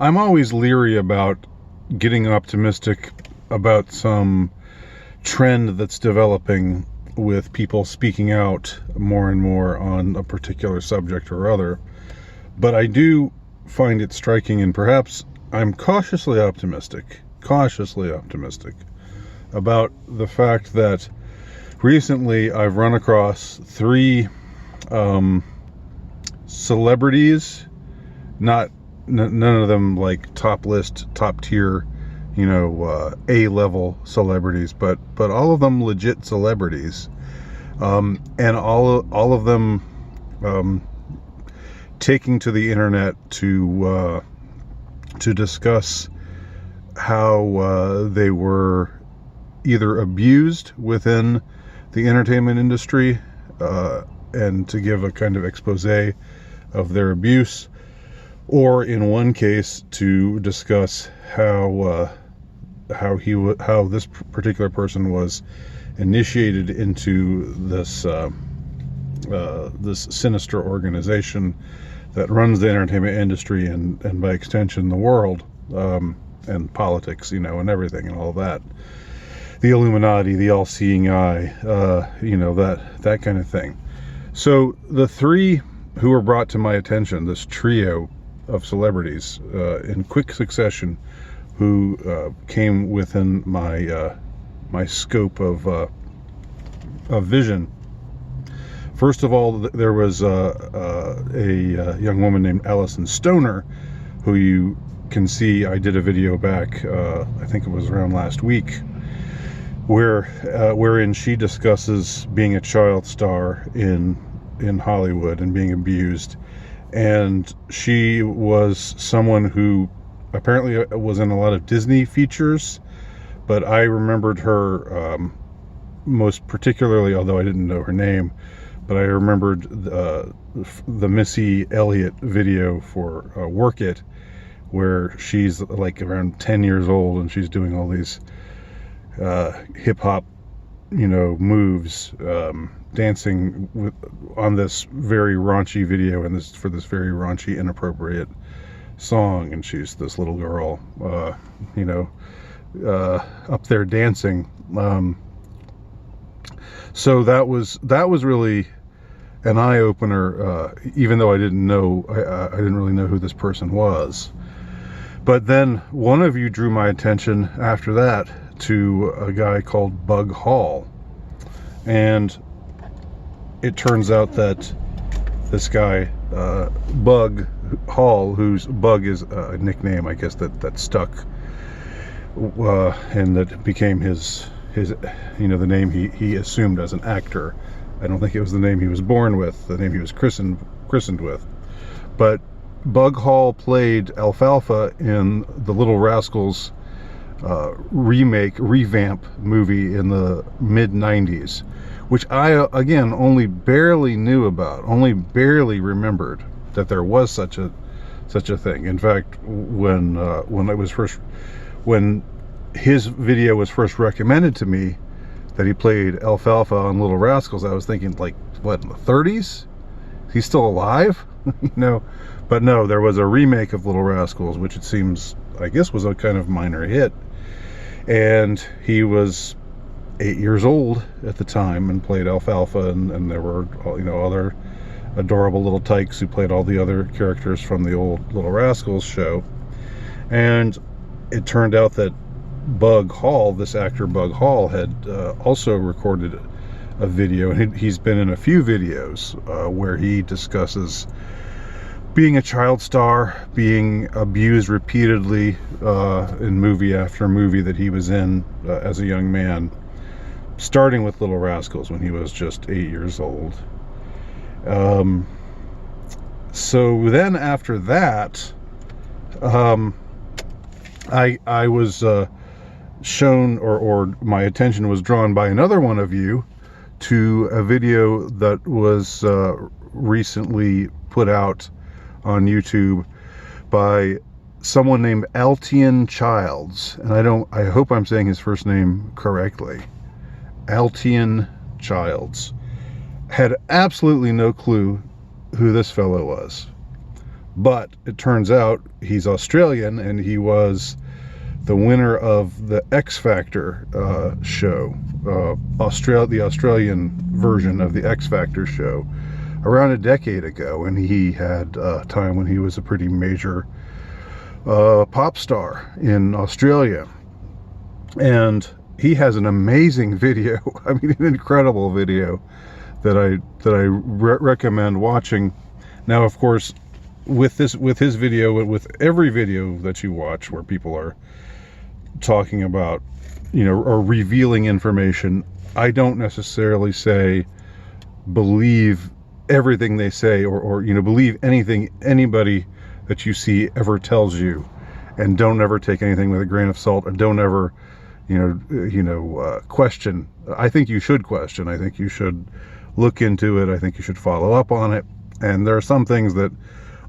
I'm always leery about getting optimistic about some trend that's developing with people speaking out more and more on a particular subject or other. But I do find it striking, and perhaps I'm cautiously optimistic about the fact that recently I've run across three celebrities, none of them like top tier, A-level celebrities, but all of them legit celebrities, and all of them taking to the internet to discuss how they were either abused within the entertainment industry, and to give a kind of expose of their abuse, or in one case to discuss how this particular person was initiated into this sinister organization that runs the entertainment industry and by extension the world, and politics, and everything and all that. The Illuminati, the all-seeing eye, that kind of thing. So the three who were brought to my attention, this trio of celebrities, in quick succession, who came within my scope of vision. First of all, there was a young woman named Alyson Stoner, who you can see I did a video back, I think it was around last week, wherein she discusses being a child star in Hollywood and being abused. And she was someone who apparently was in a lot of Disney features, but I remembered her most particularly, although I didn't know her name, but I remembered the Missy Elliott video for Work It, where she's like around 10 years old and she's doing all these hip-hop moves, dancing on this very raunchy video, and for this very raunchy, inappropriate song, and she's this little girl up there dancing. So that was really an eye-opener, even though I didn't really know who this person was. But then one of you drew my attention after that to a guy called Bug Hall. And it turns out that this guy, Bug Hall, whose Bug is a nickname, I guess, that stuck, and that became his the name he assumed as an actor. I don't think it was the name he was born with, the name he was christened with. But Bug Hall played Alfalfa in the Little Rascals revamp movie in the mid-90s, which I, again, only barely knew about, only barely remembered that there was such a thing. In fact, when his video was first recommended to me, that he played Alfalfa on Little Rascals, I was thinking, like, what, in the 30s? He's still alive? But no, there was a remake of Little Rascals, which it seems, I guess, was a kind of minor hit. And he was 8 years old at the time and played Alfalfa, and there were, other adorable little tykes who played all the other characters from the old Little Rascals show. And it turned out that Bug Hall, this actor Bug Hall, had also recorded a video, and he's been in a few videos where he discusses being a child star, being abused repeatedly in movie after movie that he was in as a young man, starting with Little Rascals when he was just 8 years old. So then after that, I was shown, or my attention was drawn by another one of you to a video that was recently put out on YouTube by someone named Alytian Childs, and I hope I'm saying his first name correctly. Alytian Childs. Had absolutely no clue who this fellow was, But it turns out he's Australian, and he was the winner of the X Factor show, the Australian version of the X Factor show, around a decade ago. And he had a time when he was a pretty major pop star in Australia. And he has an amazing video, I mean, an incredible video that I recommend watching. Now, of course, with his video, with every video that you watch where people are talking about, or revealing information, I don't necessarily say believe everything they say, or believe anything anybody that you see ever tells you, and don't ever take anything with a grain of salt, and don't ever question. I think you should question. I think you should look into it. I think you should follow up on it. And there are some things that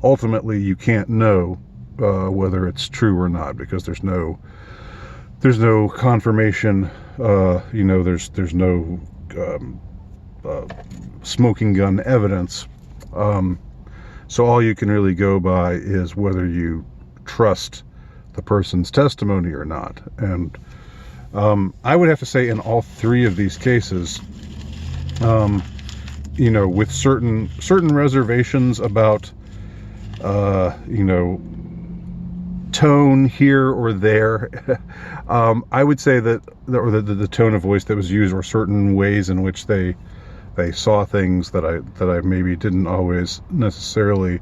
ultimately you can't know whether it's true or not, because there's no confirmation. There's no smoking gun evidence. So all you can really go by is whether you trust the person's testimony or not. And I would have to say in all three of these cases, with certain reservations about, tone here or there, I would say that the tone of voice that was used, or certain ways in which they saw things that I maybe didn't always necessarily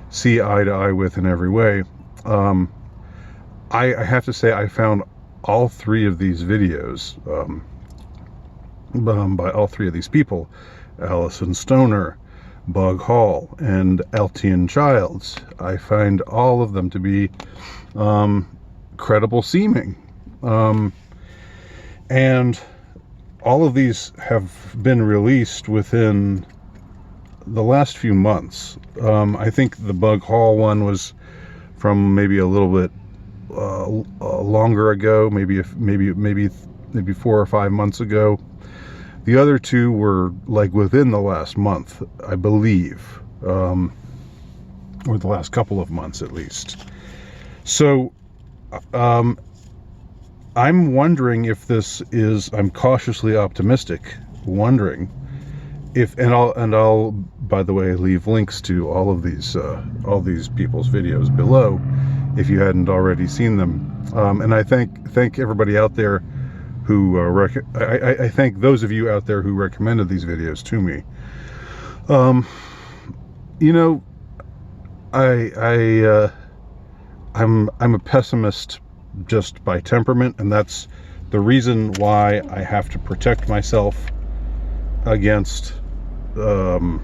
see eye to eye with in every way. I have to say I found all three of these videos by all three of these people, Alyson Stoner, Bug Hall, and Alytian Childs. I find all of them to be credible seeming. And all of these have been released within the last few months. I think the Bug Hall one was from maybe a little bit longer ago, maybe 4 or 5 months ago. The other two were like within the last month, I believe, or the last couple of months at least. So I'm wondering if this is, I'm cautiously optimistic, wondering if, and I'll by the way leave links to all these people's videos below if you hadn't already seen them. And I thank everybody out there who I thank those of you out there who recommended these videos to me. I'm a pessimist just by temperament, and that's the reason why I have to protect myself against either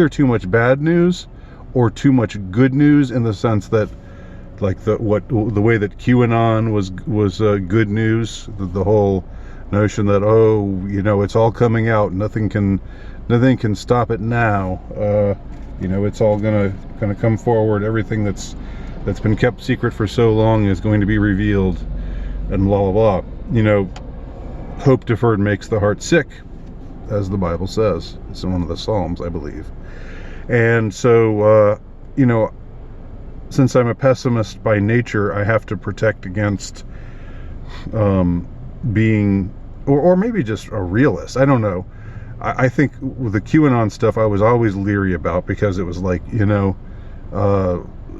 too much bad news or too much good news, in the sense that, like the way that QAnon was good news, the whole notion that, it's all coming out, nothing can stop it now, it's all gonna come forward, everything that's been kept secret for so long is going to be revealed, and blah blah blah. Hope deferred makes the heart sick, as the Bible says. It's in one of the Psalms, I believe. And so since I'm a pessimist by nature, I have to protect against being, or maybe just a realist. I don't know. I think with the QAnon stuff, I was always leery about, because it was like,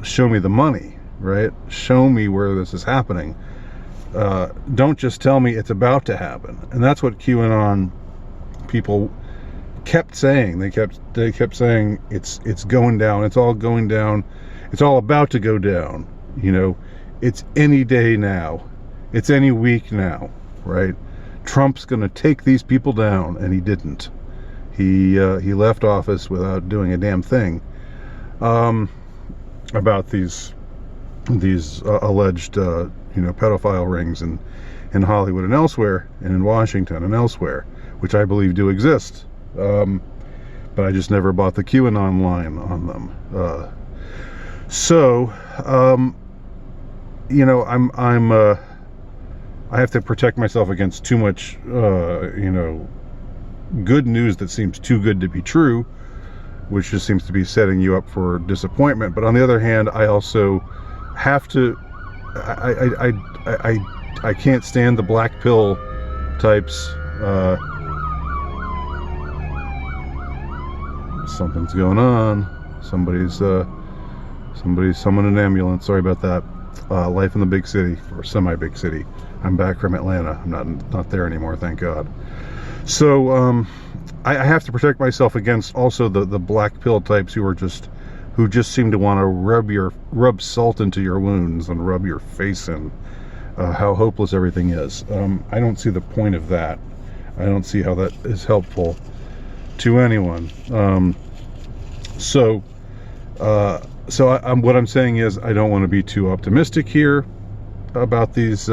show me the money, right? Show me where this is happening. Don't just tell me it's about to happen. And that's what QAnon people kept saying. They kept saying it's going down. It's all going down. It's all about to go down. It's any day now. It's any week now, right? Trump's going to take these people down, and he didn't. He left office without doing a damn thing about these alleged pedophile rings in Hollywood and elsewhere, and in Washington and elsewhere, which I believe do exist. But I just never bought the QAnon line on them. I have to protect myself against too much, good news that seems too good to be true, which just seems to be setting you up for disappointment. But on the other hand, I also have to, I can't stand the black pill types. Something's going on. Somebody's summoned an ambulance. Sorry about that. Life in the big city, or semi-big city. I'm back from Atlanta. I'm not there anymore, thank God. So I have to protect myself against also the black pill types who just seem to want to rub salt into your wounds and rub your face in how hopeless everything is. I don't see the point of that. I don't see how that is helpful to anyone. What I'm saying is I don't want to be too optimistic here about these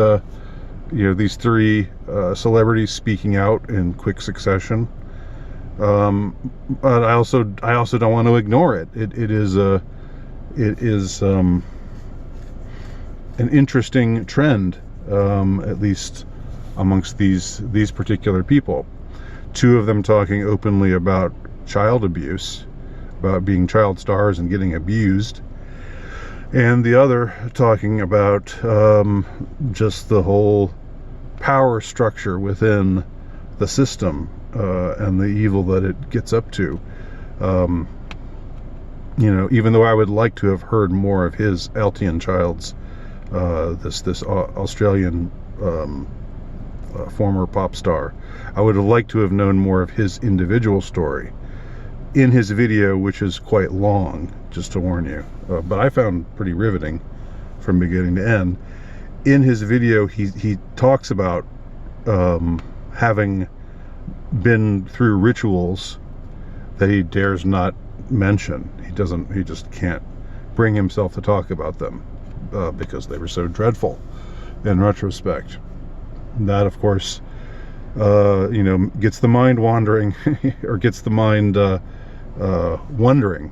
these three celebrities speaking out in quick succession. But I also don't want to ignore it. It is an interesting trend, at least amongst these particular people. Two of them talking openly about child abuse, about being child stars and getting abused, and the other talking about just the whole power structure within the system and the evil that it gets up to. Even though I would like to have heard more of his Alytian Childs, this Australian former pop star, I would have liked to have known more of his individual story in his video, which is quite long, just to warn you, but I found pretty riveting from beginning to end. In his video, he talks about having been through rituals that he dares not mention. He just can't bring himself to talk about them because they were so dreadful in retrospect. And that, of course, gets the mind wandering, or gets the mind wondering,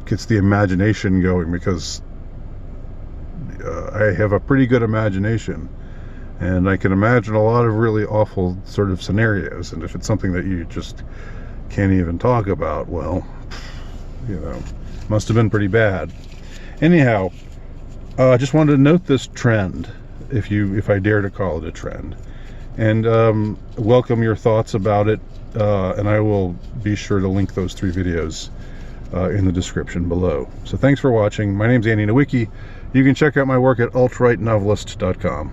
gets the imagination going, because I have a pretty good imagination, and I can imagine a lot of really awful sort of scenarios, and if it's something that you just can't even talk about, well, must have been pretty bad. Anyhow, I just wanted to note this trend, if I dare to call it a trend, and welcome your thoughts about it, and I will be sure to link those 3 videos in the description below. So thanks for watching. My name's Andy Nowicki. You can check out my work at altrightnovelist.com.